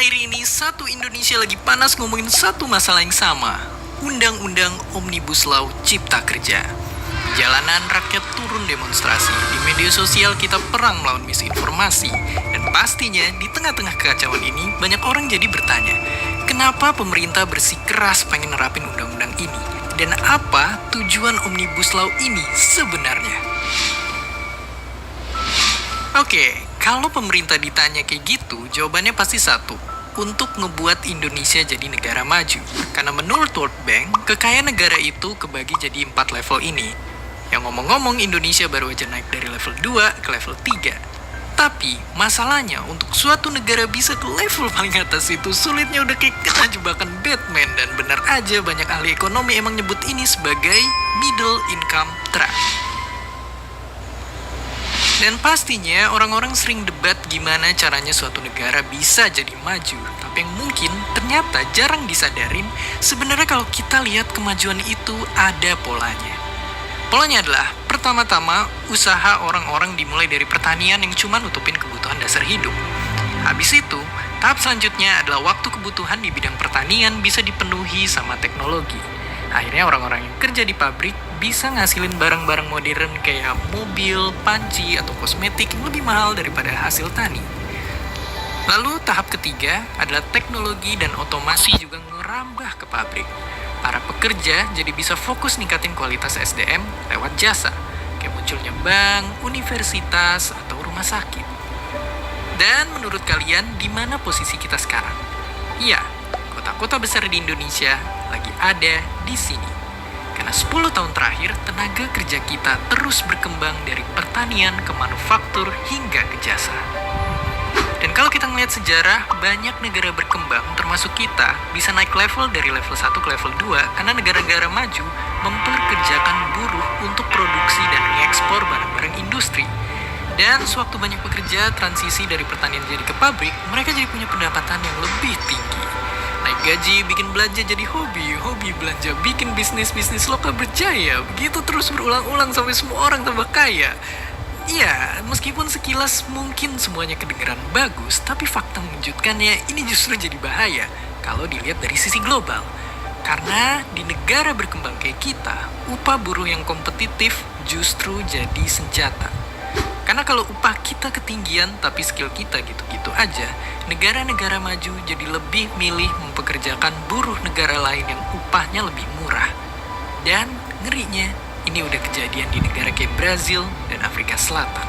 Akhir-akhir ini satu Indonesia lagi panas ngomongin satu masalah yang sama. Undang-undang Omnibus Law Cipta Kerja. Di jalanan rakyat turun demonstrasi. Di media sosial kita perang melawan misinformasi. Dan pastinya di tengah-tengah kekacauan ini banyak orang jadi bertanya, kenapa pemerintah bersikeras pengen nerapin undang-undang ini? Dan apa tujuan Omnibus Law ini sebenarnya? Oke, kalau pemerintah ditanya kayak gitu, jawabannya pasti satu. Untuk ngebuat Indonesia jadi negara maju. Karena menurut World Bank, kekayaan negara itu kebagi jadi 4 level ini. Yang ngomong-ngomong, Indonesia baru aja naik dari level 2 ke level 3. Tapi, masalahnya untuk suatu negara bisa ke level paling atas itu sulitnya udah kayak kena jebakan Batman. Dan benar aja banyak ahli ekonomi emang nyebut ini sebagai middle income trap. Dan pastinya orang-orang sering debat gimana caranya suatu negara bisa jadi maju. Tapi yang mungkin ternyata jarang disadarin, sebenarnya kalau kita lihat kemajuan itu ada polanya. Polanya adalah, pertama-tama, usaha orang-orang dimulai dari pertanian yang cuma nutupin kebutuhan dasar hidup. Habis itu, tahap selanjutnya adalah waktu kebutuhan di bidang pertanian bisa dipenuhi sama teknologi. Akhirnya orang-orang yang kerja di pabrik bisa ngasilin barang-barang modern kayak mobil, panci, atau kosmetik yang lebih mahal daripada hasil tani. Lalu tahap ketiga adalah teknologi dan otomasi juga ngerambah ke pabrik. Para pekerja jadi bisa fokus ningkatin kualitas SDM lewat jasa, kayak munculnya bank, universitas, atau rumah sakit. Dan menurut kalian, di mana posisi kita sekarang? Iya, kota-kota besar di Indonesia lagi ada di sini. Karena 10 tahun terakhir, tenaga kerja kita terus berkembang dari pertanian ke manufaktur hingga ke jasa. Dan kalau kita ngeliat sejarah, banyak negara berkembang, termasuk kita, bisa naik level dari level 1 ke level 2 karena negara-negara maju memperkerjakan buruh untuk produksi dan mengekspor barang-barang industri. Dan sewaktu banyak pekerja transisi dari pertanian jadi ke pabrik, mereka jadi punya pendapatan yang lebih tinggi. Naik gaji, bikin belanja jadi hobi, hobi belanja bikin bisnis lokal berjaya. Begitu terus berulang-ulang sampai semua orang tambah kaya. Iya, meskipun sekilas mungkin semuanya kedengeran bagus, tapi fakta mengejutkannya ini justru jadi bahaya kalau dilihat dari sisi global. Karena di negara berkembang kayak kita, upah buruh yang kompetitif justru jadi senjata. Karena kalau upah kita ketinggian tapi skill kita gitu-gitu aja, negara-negara maju jadi lebih milih mempekerjakan buruh negara lain yang upahnya lebih murah. Dan ngerinya, ini udah kejadian di negara kayak Brazil dan Afrika Selatan.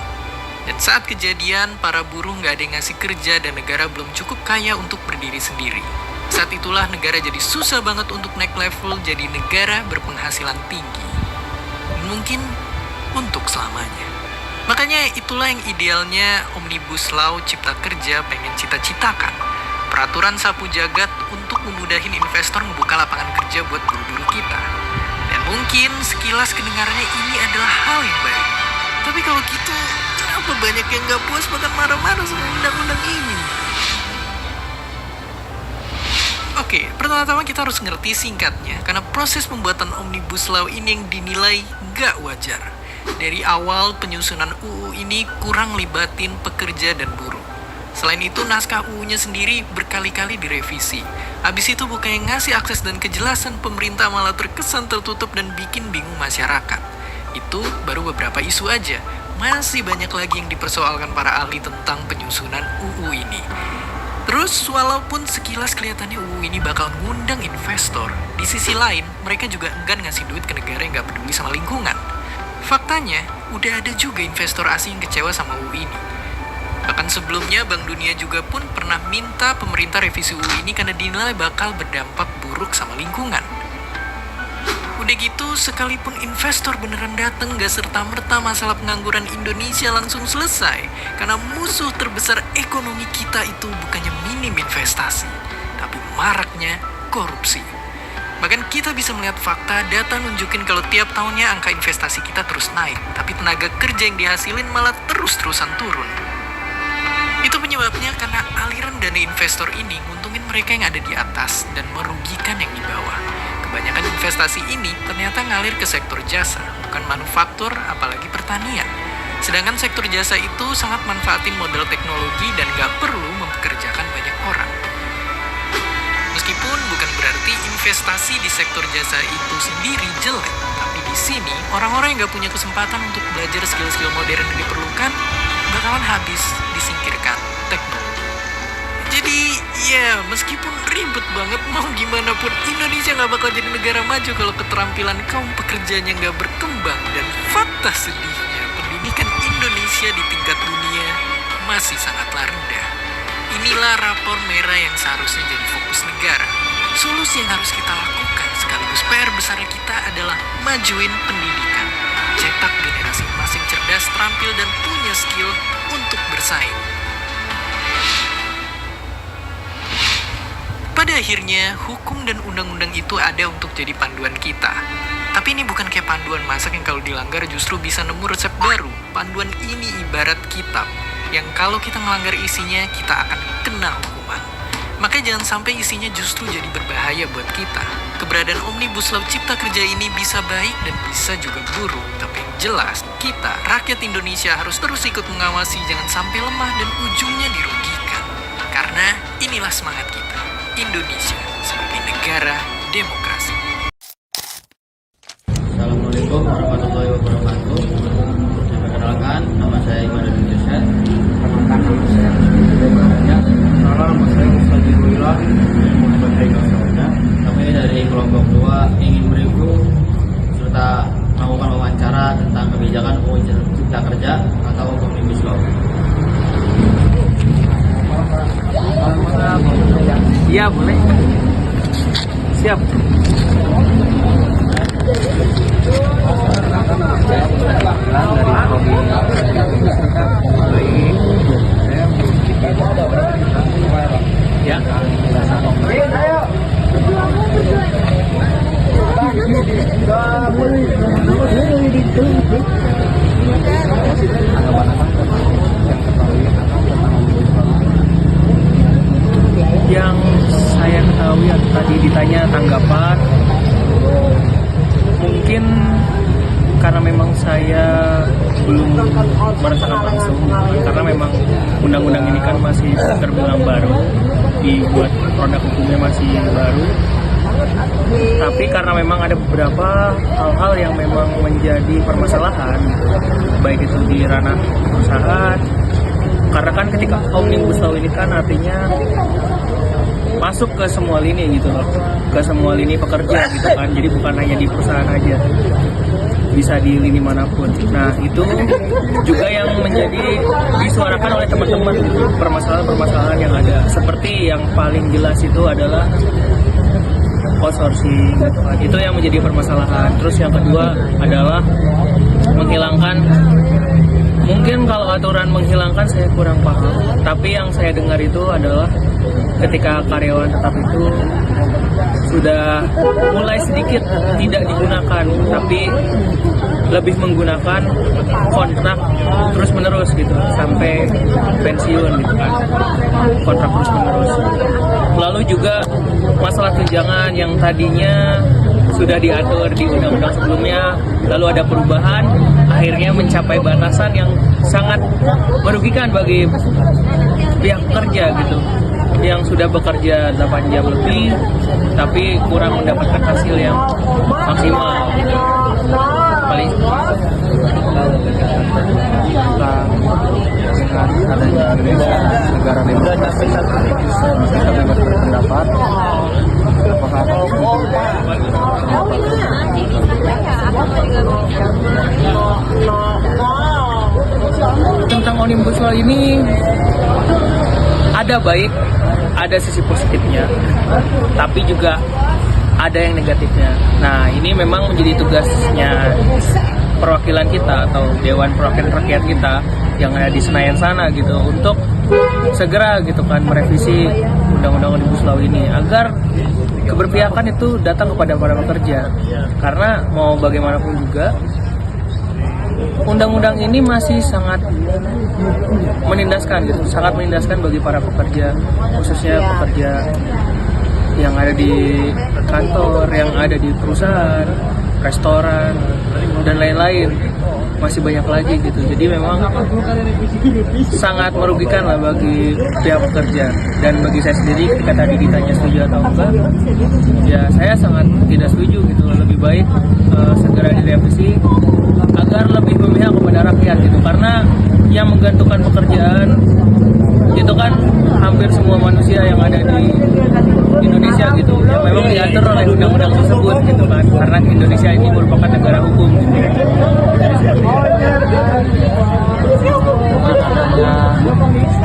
Dan saat kejadian, para buruh nggak ada yang ngasih kerja dan negara belum cukup kaya untuk berdiri sendiri. Saat itulah negara jadi susah banget untuk naik level jadi negara berpenghasilan tinggi. Mungkin untuk selamanya. Makanya itulah yang idealnya Omnibus Law Cipta Kerja pengen cita-citakan. Peraturan sapu jagat untuk memudahin investor membuka lapangan kerja buat buruh-buruh kita. Dan mungkin sekilas kedengarannya ini adalah hal yang baik. Tapi kalau gitu, kenapa banyak yang gak puas bahkan marah-marah sama undang-undang ini? Oke, pertama-tama kita harus ngerti singkatnya, karena proses pembuatan Omnibus Law ini yang dinilai gak wajar. Dari awal penyusunan UU ini kurang libatin pekerja dan buruh. Selain itu, naskah UU-nya sendiri berkali-kali direvisi. Habis itu bukannya ngasih akses dan kejelasan, pemerintah malah terkesan tertutup dan bikin bingung masyarakat. Itu baru beberapa isu aja. Masih banyak lagi yang dipersoalkan para ahli tentang penyusunan UU ini. Terus, walaupun sekilas kelihatannya UU ini bakal ngundang investor, di sisi lain, mereka juga enggan ngasih duit ke negara yang gak peduli sama lingkungan. Faktanya, udah ada juga investor asing yang kecewa sama UU ini. Bahkan sebelumnya, Bank Dunia juga pun pernah minta pemerintah revisi UU ini karena dinilai bakal berdampak buruk sama lingkungan. Udah gitu, sekalipun investor beneran dateng, gak serta-merta masalah pengangguran Indonesia langsung selesai. Karena musuh terbesar ekonomi kita itu bukannya minim investasi, tapi maraknya korupsi. Bahkan kita bisa melihat fakta, data nunjukin kalau tiap tahunnya angka investasi kita terus naik, tapi tenaga kerja yang dihasilin malah terus-terusan turun. Itu penyebabnya karena aliran dana investor ini nguntungin mereka yang ada di atas dan merugikan yang di bawah. Kebanyakan investasi ini ternyata ngalir ke sektor jasa, bukan manufaktur apalagi pertanian. Sedangkan sektor jasa itu sangat manfaatin model teknologi dan gak perlu mempekerjakan banyak orang. berarti investasi di sektor jasa itu sendiri jelek. Tapi di sini, orang-orang yang nggak punya kesempatan untuk belajar skill-skill modern yang diperlukan bakalan habis disingkirkan teknologi. Jadi, ya meskipun ribet banget mau gimana pun, Indonesia nggak bakal jadi negara maju kalau keterampilan kaum pekerjanya nggak berkembang. Dan fakta sedihnya, pendidikan Indonesia di tingkat dunia masih sangatlah rendah. Inilah rapor merah yang seharusnya jadi fokus negara. Solusi yang harus kita lakukan sekaligus PR besar kita adalah majuin pendidikan. Cetak generasi emas yang cerdas, terampil, dan punya skill untuk bersaing. Pada akhirnya, hukum dan undang-undang itu ada untuk jadi panduan kita. Tapi ini bukan kayak panduan masak yang kalau dilanggar justru bisa nemu resep baru. Panduan ini ibarat kitab, yang kalau kita melanggar isinya, kita akan kena hukuman. Makanya jangan sampai isinya justru jadi berbahaya buat kita. Keberadaan Omnibus Law Cipta Kerja ini bisa baik dan bisa juga buruk. Tapi yang jelas, kita, rakyat Indonesia harus terus ikut mengawasi, jangan sampai lemah dan ujungnya dirugikan. Karena inilah semangat kita, Indonesia sebagai negara demokrasi. Assalamualaikum warahmatullahi wabarakatuh. Perkenalkan, nama saya Iman Indonesia. Perkenalkan, nama saya Nama saya Mustaqim Wilah. Kami dari kelompok 2 ingin mereview serta melakukan wawancara tentang kebijakan UU Cipta Kerja atau Omnibus Law. Iya, boleh. Siap. Ya. Yang saya ketahui atau tadi ditanya tanggapan, mungkin karena memang saya belum merasakan langsung, karena memang undang-undang ini kan masih terbilang baru, dibuat produk hukumnya masih baru. Tapi karena memang ada beberapa hal-hal yang memang menjadi permasalahan, baik itu di ranah perusahaan, karena kan ketika Omnibus Law ini kan artinya masuk ke semua lini gitu loh, ke semua lini pekerja gitu kan, jadi bukan hanya di perusahaan aja, bisa di lini manapun. Nah itu juga yang menjadi disuarakan oleh teman-teman, permasalahan-permasalahan yang ada, seperti yang paling jelas itu adalah outsourcing gitu kan. Itu yang menjadi permasalahan. Terus yang kedua adalah menghilangkan, mungkin kalau aturan menghilangkan saya kurang paham, tapi yang saya dengar itu adalah ketika karyawan tetap itu sudah mulai sedikit tidak digunakan, tapi lebih menggunakan kontrak terus menerus gitu sampai pensiun gitu kan, kontrak terus menerus. Lalu juga masalah tunjangan yang tadinya sudah diatur di undang-undang sebelumnya, lalu ada perubahan, akhirnya mencapai batasan yang sangat merugikan bagi pihak pekerja gitu, yang sudah bekerja 8 jam lebih tapi kurang mendapatkan hasil yang maksimal gitu. Paling dengan adanya Indonesia negara demokrasi, kami berpendapat apakah tentang Omnibus Law ini ada baik, ada sisi positifnya, tapi juga ada yang negatifnya. Nah, ini memang menjadi tugasnya perwakilan kita atau Dewan Perwakilan Rakyat kita yang ada di Senayan sana gitu, untuk segera gitu kan merevisi Undang-Undang Omnibus Law ini agar keberpihakan itu datang kepada para pekerja. Karena mau bagaimanapun juga undang-undang ini masih sangat menindaskan gitu, sangat menindaskan bagi para pekerja, khususnya pekerja yang ada di kantor, yang ada di perusahaan, restoran, dan lain-lain. masih banyak lagi gitu. Jadi memang sangat merugikan lah bagi pihak pekerja. Dan bagi saya sendiri ketika tadi ditanya setuju atau enggak, ya saya sangat tidak setuju gitu. Lebih baik segera direvisi agar lebih memihak kepada rakyat gitu. Karena yang menggantungkan pekerjaan itu kan hampir semua manusia yang ada di Indonesia gitu, yang memang diatur oleh undang-undang tersebut gitu kan, karena Indonesia ini merupakan negara hukum gitu.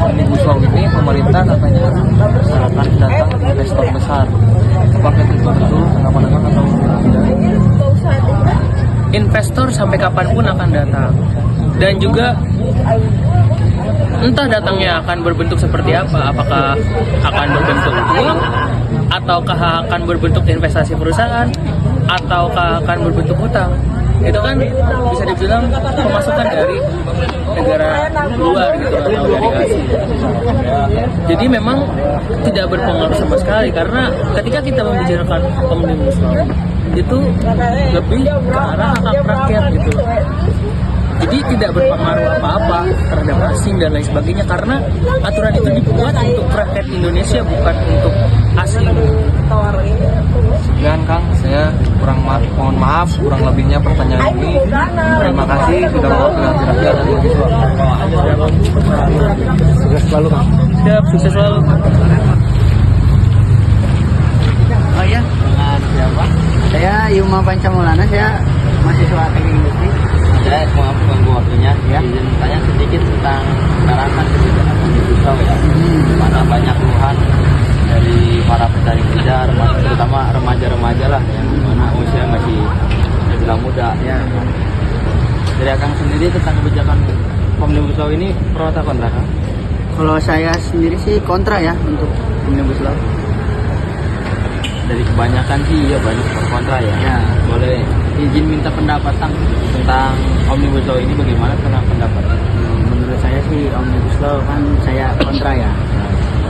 Omnibus Law ini pemerintah katanya akan datang investor besar. Apakah itu betul? Kenapa-napa atau tidak? Investor sampai kapanpun akan datang, dan juga entah datangnya akan berbentuk seperti apa, apakah akan berbentuk uang, ataukah akan berbentuk investasi perusahaan, ataukah akan berbentuk hutang. Itu kan bisa dibilang pemasukan dari negara luar gitu, atau dari Asia. Jadi memang tidak berpengaruh sama sekali, karena ketika kita membicarakan Omnibus Law itu lebih ke arah hak rakyat gitu. Jadi tidak berpengaruh apa-apa terhadap asing dan lain sebagainya, karena aturan itu dibuat untuk rakyat Indonesia, bukan untuk asing. Sekian Kang, saya mohon maaf kurang lebihnya pertanyaan ini. Terima kasih sudah mewakili rakyat dan mahasiswa. Sukses selalu Kang. Siap, sukses selalu. Oh ya, dengan siapa? Saya Yuma Pancamulana, saya mahasiswa teknik industri. Saya maaf mengganggu waktunya. Ya. Izin tanya sedikit tentang larangan kebijakan Omnibus Law ya. Mana banyak keluhan dari para pencari kerja, terutama remaja-remaja lah yang mana usia masih terbilang muda. Ya. Dari Kang sendiri tentang kebijakan Omnibus Law ini pro atau kontra Kang? Kalau saya sendiri sih kontra ya untuk Omnibus Law. Dari kebanyakan sih ya banyak pro kontra ya. Ya. Boleh izin minta pendapat tentang Omnibus Law ini, bagaimana tentang pendapat? Menurut saya sih Omnibus Law kan saya kontra ya.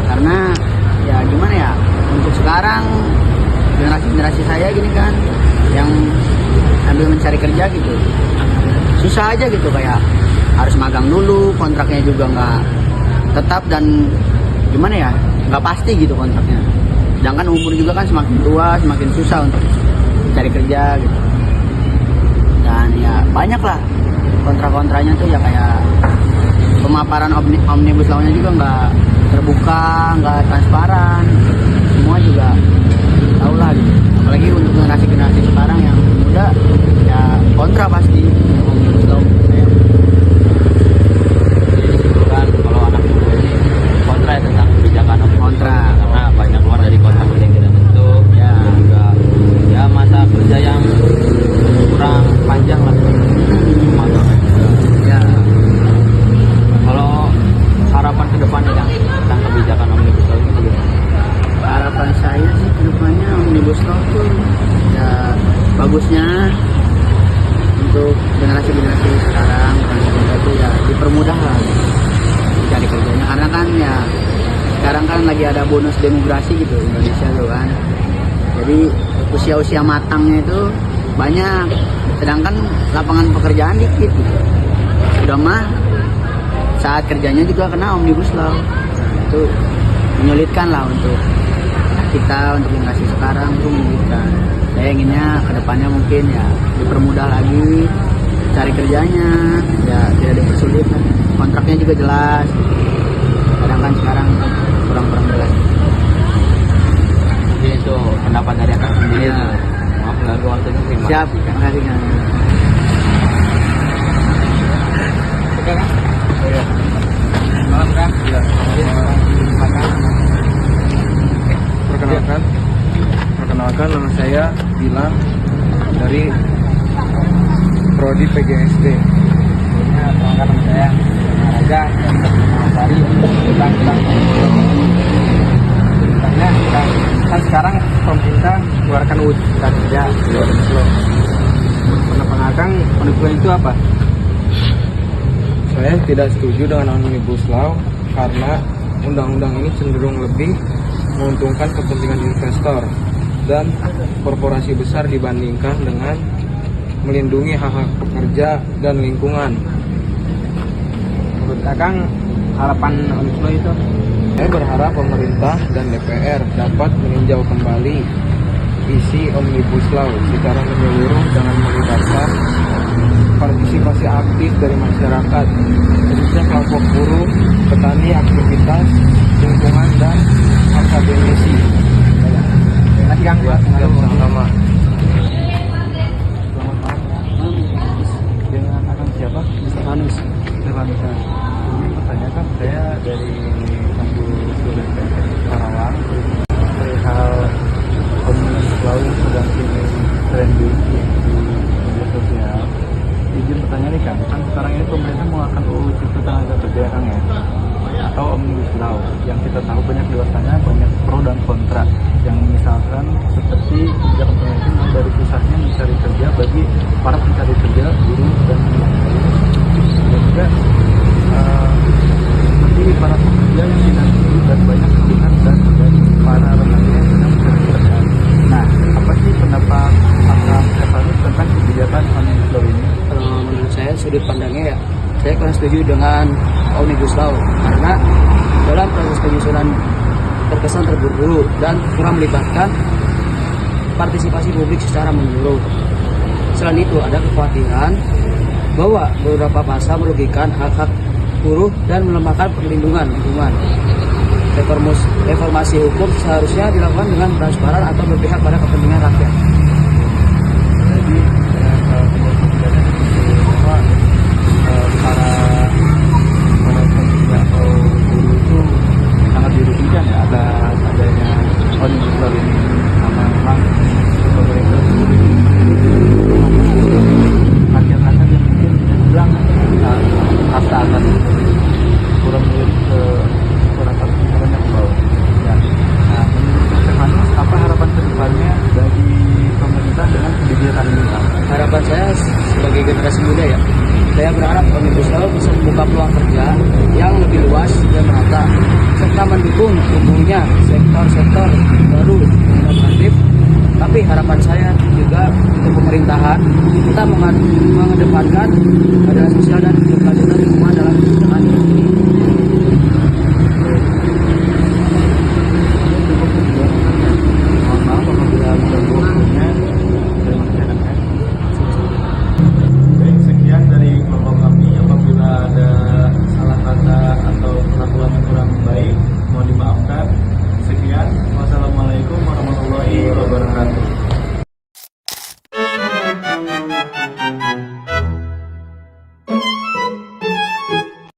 Karena ya gimana ya, untuk sekarang generasi saya gini kan yang ambil mencari kerja gitu, susah aja gitu, kayak harus magang dulu, kontraknya juga nggak tetap, dan gimana ya, nggak pasti gitu kontraknya. Sedangkan umur juga kan semakin tua semakin susah untuk mencari kerja gitu. Dan ya banyak lah kontra-kontranya tuh ya, kayak pemaparan Omnibus Law-nya juga nggak terbuka, nggak transparan, semua juga tahu lah gitu. Apalagi untuk generasi sekarang yang muda ya kontra pasti Omnibus Law. Kan kalau anak muda ini kontra ya tentang kebijakan Kontra. karena banyak keluar dari kontrak yang tidak tentu Ya. dan juga ya masa kerja yang kurang panjang lah. Ya, Kalau harapan ke depannya Kang tentang kebijakan Omnibus Law ini bagaimana? harapan saya sih kedepannya Omnibus Law tuh ya bagusnya untuk generasi sekarang, generasi muda tuh ya dipermudah lah cari kerjanya, karena kan ya sekarang kan lagi ada bonus demografi gitu Indonesia tuh kan. Jadi usia matangnya itu banyak, sedangkan lapangan pekerjaan dikit gitu. Udah mah saat kerjanya juga kena Omnibus Law. Itu menyulitkan lah untuk kita, untuk generasi sekarang tuh menyulitkan. Saya inginnya kedepannya mungkin ya dipermudah lagi cari kerjanya, ya tidak dipersulit, kontraknya juga jelas. Sedangkan sekarang kurang jelas. Jadi itu pendapat dari Kang sendiri. Ya. Maaf mengganggu waktunya. Terima Siap, kasih, Kang. terima kasih Kang. Oke Kang. Malam Kang. Iya. Perkenalkan nama saya Bilang dari Prodi PGSD. Perkenalkan nama saya Raja dari tentang kan sekarang pemerintah mengeluarkan UU Cipta Kerja. Pendapat Kang, Omnibus Law itu apa? Saya tidak setuju dengan Omnibus Law karena undang-undang ini cenderung lebih menguntungkan kepentingan investor dan korporasi besar dibandingkan dengan melindungi hak-hak pekerja dan lingkungan. Menurut Kakang, harapan Omnibus Law itu? Saya berharap pemerintah dan DPR dapat meninjau kembali isi Omnibus Law secara menyeluruh dengan melibatkan partisipasi aktif dari masyarakat, khususnya kelompok buruh, petani, aktivitas lingkungan, dan akademisi. Terima kasih Kang. Ya, sama-sama. Dengan akan siapa? Stefanus. Stefanus. Ini pertanyaan kan saya dari kampus Karawang perihal Omnibus Law yang sedang kini trending di media sosial. Izin bertanya nih Kang, kan sekarang ini pemerintah mengeluarkan UU Cipta Tenaga Kerja ya Kang ya, atau Omnibus Law yang kita tahu banyak di luar sana banyak pro dan kontra, yang misalkan seperti kebijakan pemerintah yang dari pusatnya mencari kerja bagi para pencari kerja buruh dan dan juga seperti para pekerja yang tidak buruh dan banyak pilihan dan para remaja yang sedang mencari kerja. Nah, apa sih pendapat Kang Stefanus tentang kebijakan Omnibus Law ini? Kalau menurut saya sudut pandangnya ya, saya kurang setuju dengan Omnibus Law karena dalam proses penyusunan terkesan terburu-buru dan kurang melibatkan partisipasi publik secara menyeluruh. Selain itu ada kekhawatiran bahwa beberapa pasal merugikan hak-hak buruh dan melemahkan perlindungan lingkungan. Reformasi hukum seharusnya dilakukan dengan transparan atau berpihak pada kepentingan rakyat. Jadi bahwa para pekerja atau buruh itu sangat dirugikan ya adanya Omnibus Law ini, karena memang pemerintah rakyat-rakyat yang mungkin bisa bilang kasta akan kurang milik ke kurang banyak bawah. Ya. Nah, menurut Stefanus, apa harapan kedepannya bagi pemerintah dengan kebijakan ini? Harapan saya sebagai generasi muda ya, saya berharap Omnibus Law bisa membuka peluang kerja yang lebih luas dan merata, serta mendukung tumbuhnya sektor-sektor baru dan inovatif. Tapi harapan saya juga untuk pemerintahan kita mengedepankan keadilan sosial dan demokrasi